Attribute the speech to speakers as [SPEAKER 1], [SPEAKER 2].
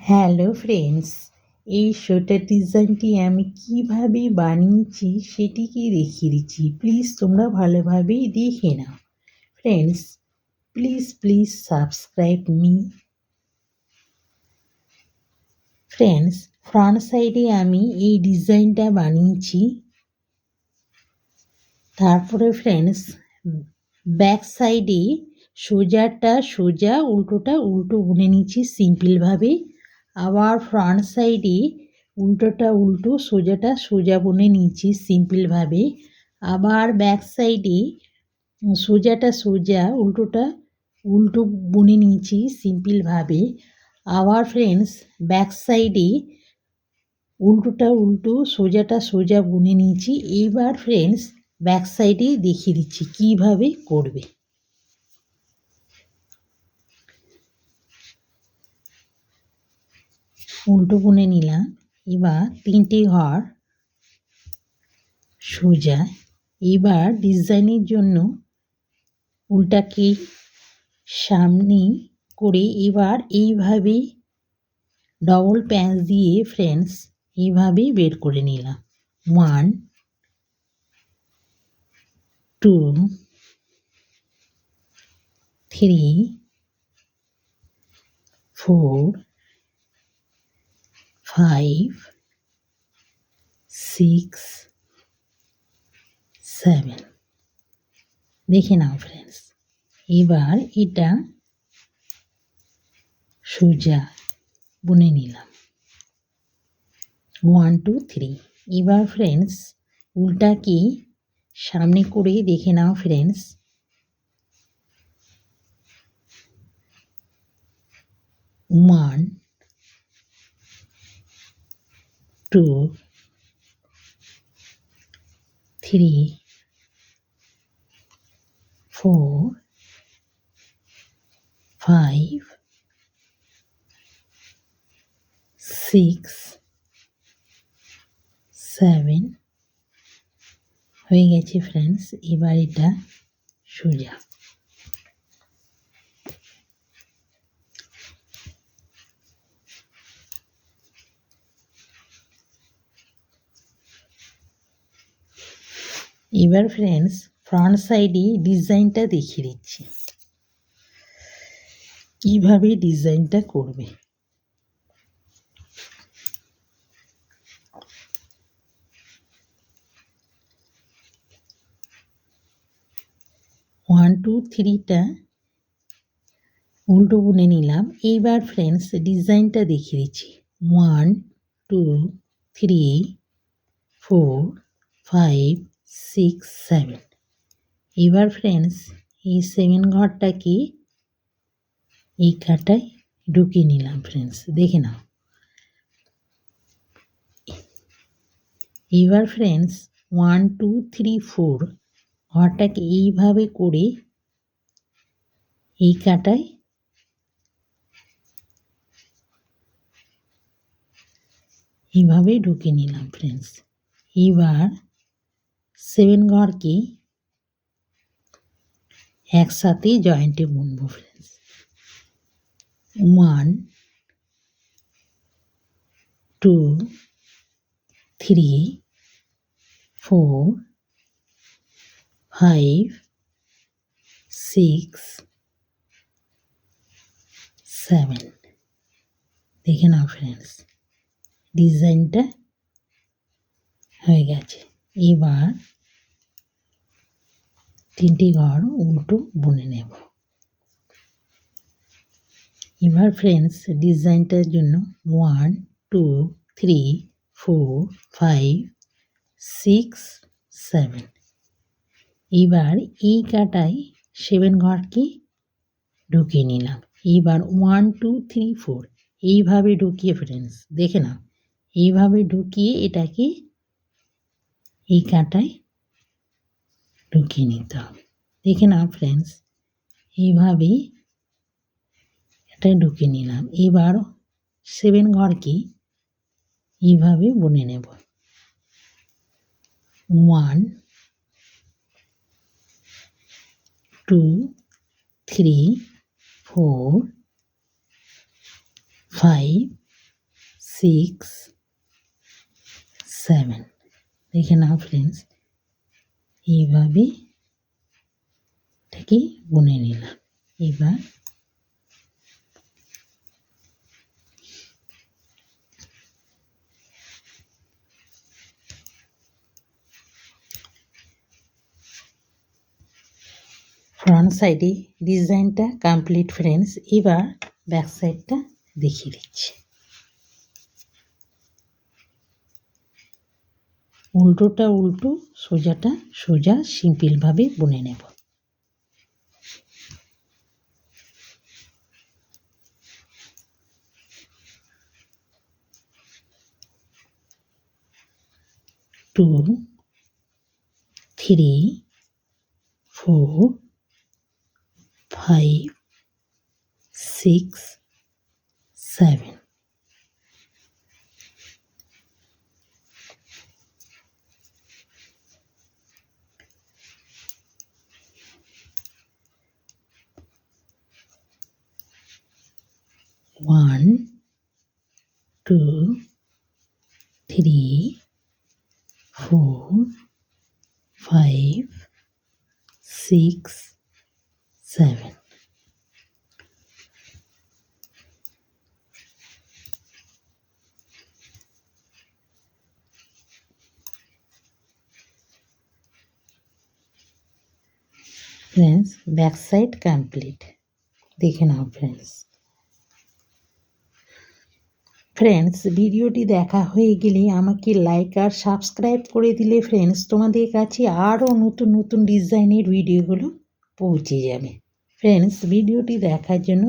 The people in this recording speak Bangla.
[SPEAKER 1] হ্যালো ফ্রেন্ডস, এই সোয়েটার ডিজাইনটি আমি কিভাবে বানিয়েছি সেটিকে দেখিয়ে দিচ্ছি। প্লিজ তোমরা ভালোভাবেই দেখে নাও। Friends, please subscribe me. Friends, front সাইডে আমি এই ডিজাইনটা বানিয়েছি। তারপরে ফ্রেন্ডস, ব্যাক সাইডে সোজাটা সোজা, উল্টোটা উল্টো বুনে নিচ্ছি সিম্পলভাবে। আবার ফ্রন্ট সাইডে উল্টোটা উল্টো, সোজাটা সোজা বুনে নিচ্ছি সিম্পলভাবে। আবার ব্যাক সাইডে সোজাটা সোজা, উল্টোটা উল্টো বুনে নিয়েছি সিম্পলভাবে। আবার ফ্রেন্ডস, ব্যাক সাইডে উল্টোটা উল্টো, সোজাটা সোজা বুনে নিয়েছি। এইবার ফ্রেন্ডস, ব্যাক সাইডে দেখিয়ে দিচ্ছি কিভাবে করবে। উল্টো বুনে নিলাম। এবার 3টে ঘর সোজা। এবার ডিজাইনের জন্য উল্টাকে সামনে করে এবার এইভাবে ডবল প্যাঁচ দিয়ে ফ্রেন্ডস এইভাবে বের করে নিলাম। 1 2 3 4 5 6 7। দেখে নাও ফ্রেন্ডস। এবার এটা সোজা বুনে নিলাম 1 2 3। এবার ফ্রেন্ডস, উল্টাকে সামনে করে দেখে নাও ফ্রেন্ডস। 1 2 3 4 5 6 7 হয়ে গেছে ফ্রেন্ডস। এবার এটা সোজা। এবার ফ্রেন্ডস, ফ্রন্ট সাইডে ডিজাইনটা দেখিয়ে দিচ্ছি কিভাবে ডিজাইনটা করবে। 1 2 3টা উল্টো বুনে নিলাম। এইবার ফ্রেন্ডস, ডিজাইনটা দেখিয়ে দিচ্ছি 1 2 3 4 5 6 7। এবার ফ্রেন্ডস, এই 7 ঘরটাকে এই কাটায় ঢুকিয়ে নিলাম ফ্রেন্ডস, দেখে নাও। এবার ফ্রেন্ডস, 1 2 3 4 ঘরটাকে এইভাবে করে এই কাটায় এইভাবে ঢুকিয়ে নিলাম ফ্রেন্ডস। এবার 7 ঘরকে একসাথে জয়েন্টে বুনবো ফ্রেন্ডস। 1 2 3 4 5 6 7। দেখে নাও ফ্রেন্ডস, ডিজাইনটা হয়ে গেছে। এবার 3টে ঘর উল্টো বুনে নেব। এবার ফ্রেন্ডস, ডিজাইনটার জন্য 1 2 3 4 5 6 7। এবার এই কাটায় 7 ঘরকে ঢুকিয়ে নিলাম। এবার 1 2 3 4 এইভাবে ঢুকিয়ে ফ্রেন্ডস, দেখে নাও, এইভাবে ঢুকিয়ে এটাকে এই কাটায় ঢুকিয়ে নিতে হবে। দেখে নাও ফ্রেন্ডস, এইভাবেই এটা ঢুকিয়ে নিলাম। এবার 7 ঘরকে এইভাবে বুনে নেব। 1 2 3 4 5 6 7 দেখে নাও ফ্রেন্ডস, এইভাবে এটাকে বুনে নিলাম। এবার ফ্রন্ট সাইডে ডিজাইনটা কমপ্লিট ফ্রেন্ডস। এবার ব্যাক সাইডটা দেখিয়ে দিচ্ছি। উল্টোটা উল্টো, সোজাটা সোজা, সিম্পলভাবে বুনে নেব। Two 3 4 5 6 7 1 2 3 4 5 6 7 friends, back side complete. দেখে নাও ফ্রেন্ডস। ফ্রেন্ডস, ভিডিওটি দেখা হয়ে গেলে আমাকে লাইক আর সাবস্ক্রাইব করে দিলে ফ্রেন্ডস তোমাদের কাছে আরও নতুন নতুন ডিজাইনের ভিডিওগুলো পৌঁছে যাবে। ফ্রেন্ডস, ভিডিওটি দেখার জন্য